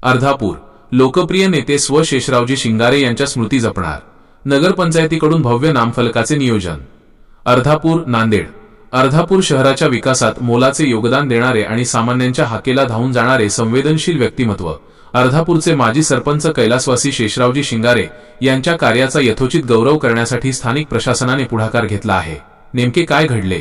अर्धापूर लोकप्रिय नेते स्व शेषरावजी शिंगारे यांच्या स्मृती जपणार नगरपंचायतीकडून भव्य नामफलकाचे नियोजन। अर्धापूर नांदेड अर्धापूर शहराच्या विकासात मोलाचे योगदान देणारे आणि सामान्यांच्या हाकेला धावून जाणारे संवेदनशील व्यक्तिमत्व अर्धापूरचे माजी सरपंच कैलासवासी शेषरावजी शिंगारे यांच्या कार्याचा यथोचित गौरव करण्यासाठी स्थानिक प्रशासनाने पुढाकार घेतला आहे। नेमके काय घडले?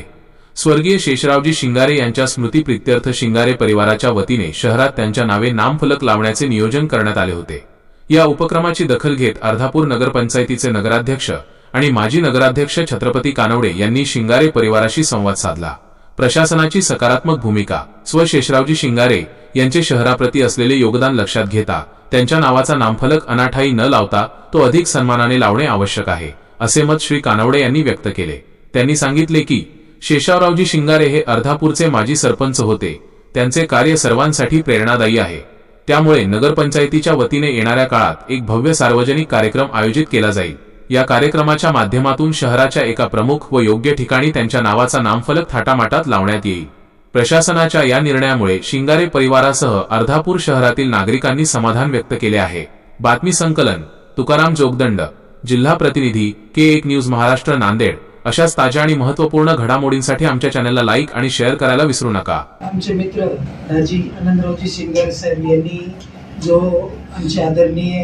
स्वर्गीय शेषरावजी शिंगारे यांच्या स्मृतीप्रित्यर्थ शिंगारे परिवाराच्या वतीने शहरात त्यांच्या नावे नामफलक लावण्याचे नियोजन करण्यात आले होते। या उपक्रमाची दखल घेत अर्धापूर नगरपंचायतीचे नगराध्यक्ष आणि माजी नगराध्यक्ष छत्रपती कानवडे यांनी शिंगारे परिवाराशी संवाद साधला। प्रशासनाची सकारात्मक भूमिका स्व शेषरावजी शिंगारे यांचे शहराप्रती असलेले योगदान लक्षात घेता त्यांच्या नावाचा नामफलक अनाठाई न लावता तो अधिक सन्मानाने लावणे आवश्यक आहे, असे मत श्री कानवडे यांनी व्यक्त केले। त्यांनी सांगितले की शेषरावजी शिंगारे हे अर्धापूरचे माजी सरपंच होते। त्यांचे कार्य सर्वांसाठी प्रेरणादायी आहे। त्यामुळे नगरपंचायतीच्या वतीने येणाऱ्या काळात एक भव्य सार्वजनिक कार्यक्रम आयोजित केला जाईल। या कार्यक्रमाच्या माध्यमातून शहराच्या एका प्रमुख व योग्य ठिकाणी त्यांच्या नावाचा नामफलक थाटामाटात लावण्यात येईल। प्रशासनाच्या या निर्णयामुळे शिंगारे परिवारासह अर्धापूर शहरातील नागरिकांनी समाधान व्यक्त केले आहे। बातमी संकलन तुकाराम जोगदंड, जिल्हा प्रतिनिधी K1 न्यूज महाराष्ट्र नांदेड। अशाच ताज्या आणि महत्त्वपूर्ण घडामोडींसाठी आमच्या चॅनलला लाईक आणि शेअर करायला विसरू नका। आमचे मित्र दाजी आनंदरावजी शिंगारे साहेब यांनी जो आमचे आदरणीय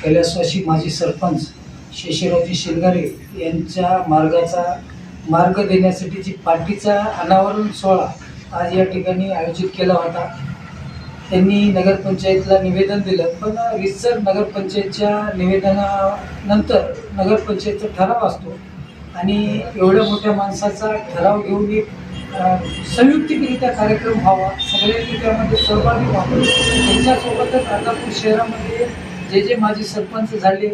कैलासवासी माजी सरपंच शेषरावजी शिंगारे यांच्या मार्ग देण्यासाठीची पार्टीचा अनावरण सोहळा आज या ठिकाणी आयोजित केला होता। त्यांनी नगरपंचायतीला निवेदन दिलं, पण रितसर नगरपंचायतच्या निवेदनानंतर नगरपंचायतचा ठराव असतो आणि एवढ्या मोठ्या माणसाचा ठराव घेऊन एक संयुक्तिकरित्या कार्यक्रम व्हावा, सगळ्यांनी त्यामध्ये सहभागी व्हावं। त्यांच्यासोबतच अर्धापूर शहरामध्ये जे माजी सरपंच झाले,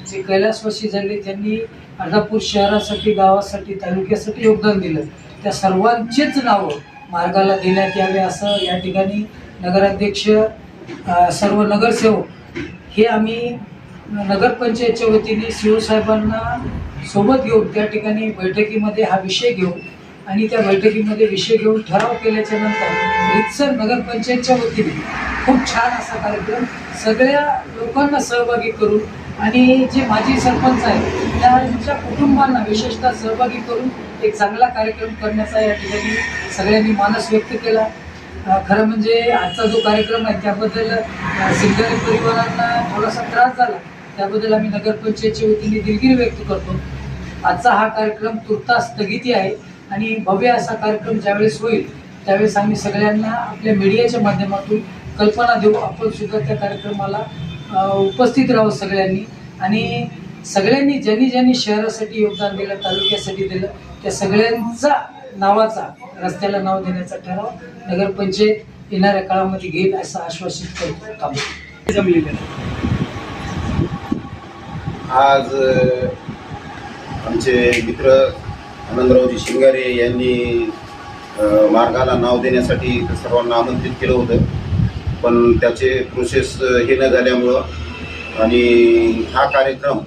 जे कैलासवासी झाले, त्यांनी अर्धापूर शहरासाठी, गावासाठी, तालुक्यासाठी योगदान दिलं, त्या सर्वांचेच नावं मार्गाला देण्यात यावे असं या ठिकाणी नगराध्यक्ष, सर्व नगरसेवक हे आम्ही नगरपंचायतच्या वतीने सीओ साहेबांना सोबत घेऊन त्या ठिकाणी बैठकीमध्ये हा विषय घेऊ आणि त्या बैठकीमध्ये विषय घेऊन ठराव केल्याच्या नंतर रितसर नगरपंचायतच्या वतीने खूप छान असा कार्यक्रम सगळ्या लोकांना सहभागी करून आणि जे माजी सरपंच आहेत त्यांच्या कुटुंबांना विशेषतः सहभागी करून एक चांगला कार्यक्रम करण्याचा या ठिकाणी सगळ्यांनी मानस व्यक्त केला। खरं म्हणजे आजचा जो कार्यक्रम आहे त्याबद्दल शिंगारे परिवारांना थोडासा त्रास झाला, त्याबद्दल आम्ही नगरपंचायतच्या वतीने दिलगिरी व्यक्त करतो। आजचा हा कार्यक्रम तुर्तास स्थगिती आहे आणि भव्य असा कार्यक्रम ज्यावेळेस होईल त्यावेळेस आम्ही सगळ्यांना आपल्या मीडियाच्या माध्यमातून कल्पना देऊ, आपण सुद्धा त्या कार्यक्रमाला उपस्थित राहू सगळ्यांनी। आणि सगळ्यांनी ज्यांनी शहरासाठी योगदान दिलं, तालुक्यासाठी दिलं, त्या सगळ्यांचा नावाचा रस्त्याला नाव देण्याचा ठराव नगरपंचायत येणाऱ्या काळामध्ये घेईल असं आश्वासित करतो। आज आमचे मित्र आनंदरावजी शिंगारे यांनी मार्गाला नाव देण्यासाठी सर्वांना आमंत्रित केलं होतं, पण त्याचे प्रोसेस हे न झाल्यामुळं आणि हा कार्यक्रम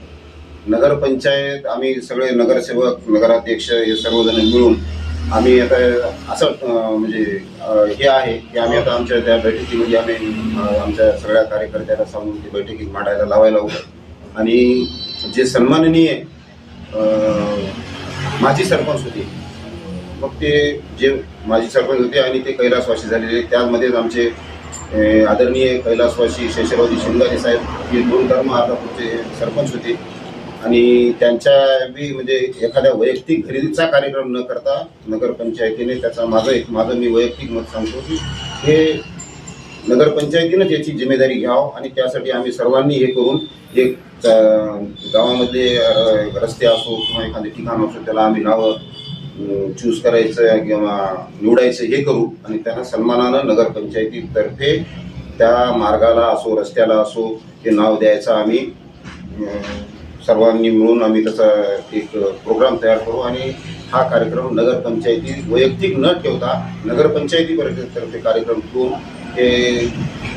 नगरपंचायत आम्ही सगळे नगरसेवक, नगराध्यक्ष हे सर्वजण मिळून आम्ही आता असं म्हणजे हे आहे की आम्ही आता आमच्या त्या बैठकीमध्ये आम्ही आमच्या सगळ्या कार्यकर्त्याला सांगून ती बैठकीत मांडायला लावायला होतं। आणि जे सन्माननीय माजी सरपंच होते, मग ते जे माजी सरपंच होते आणि ते कैलासवासी झालेले, त्यामध्येच आमचे आदरणीय कैलासवासी शेषरावजी शिंगारे साहेब हे 2 टर्म अर्धापूरचे सरपंच होते आणि त्यांच्या बी म्हणजे एखाद्या वैयक्तिक घरीचा कार्यक्रम न करता नगरपंचायतीने त्याचा माझं मी वैयक्तिक मत सांगतो की हे नगरपंचायतीनं त्याची जिम्मेदारी घ्यावं आणि त्यासाठी आम्ही सर्वांनी हे करून एक गावामध्ये रस्ते असो किंवा एखादे ठिकाण असो त्याला आम्ही नावं चूज करायचं किंवा निवडायचं हे करू आणि त्यांना सन्मानानं नगरपंचायतीतर्फे त्या मार्गाला असो, रस्त्याला असो हे नाव द्यायचं आम्ही सर्वांनी मिळून आम्ही त्याचा एक प्रोग्राम तयार करू आणि हा कार्यक्रम नगरपंचायती वैयक्तिक न ठेवता नगरपंचायतीतर्फे कार्यक्रम ठेवून हे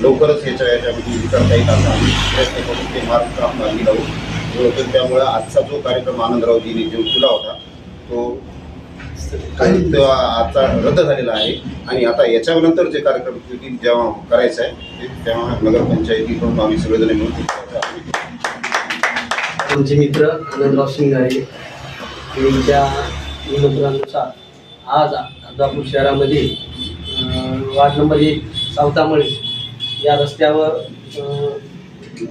लवकरच याच्यामध्ये करता येईल असा आम्ही प्रयत्न करून ते मार्ग मार्गी लावू। त्यामुळे आजचा जो कार्यक्रम आनंदरावजींनी जो केला होता तो आणि तो आजचा रद्द झालेला आहे. आणि आता याच्यानंतर जे कार्यक्रम जेव्हा करायचं आहे ते तेव्हा नगरपंचायतीकडून आम्ही सगळेजण मिळून ते करायचं आहे. आमचे मित्र आनंदराव शिंगारे यांच्या निमंत्रणानुसार आज अर्धापूर शहरामध्ये वार्ड नंबर 1 सावतामळे या रस्त्यावर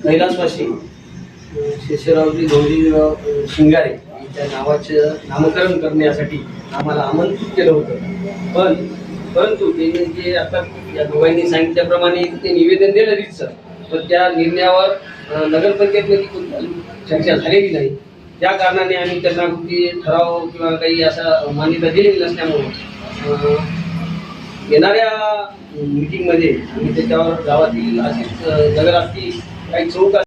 कैलासवासी शेषरावजी गौरीराव शिंगारे यांच्या नावाचं नामकरण करण्यासाठी आम्हाला आमंत्रित केलं होतं. परंतु त्यांनी जे आता या दोघांनी सांगितल्याप्रमाणे ते निवेदन दिलं रीतसर, पण त्या निर्णयावर नगरपंचायतमध्ये कोणती चर्चा झालेली नाही. त्या कारणाने आम्ही त्यांना कुठे ठराव किंवा काही असा मान्यता दिलेली नसल्यामुळे येणाऱ्या मीटिंगमध्ये आम्ही त्याच्यावर गावातील अशीच नगरातील काही चौक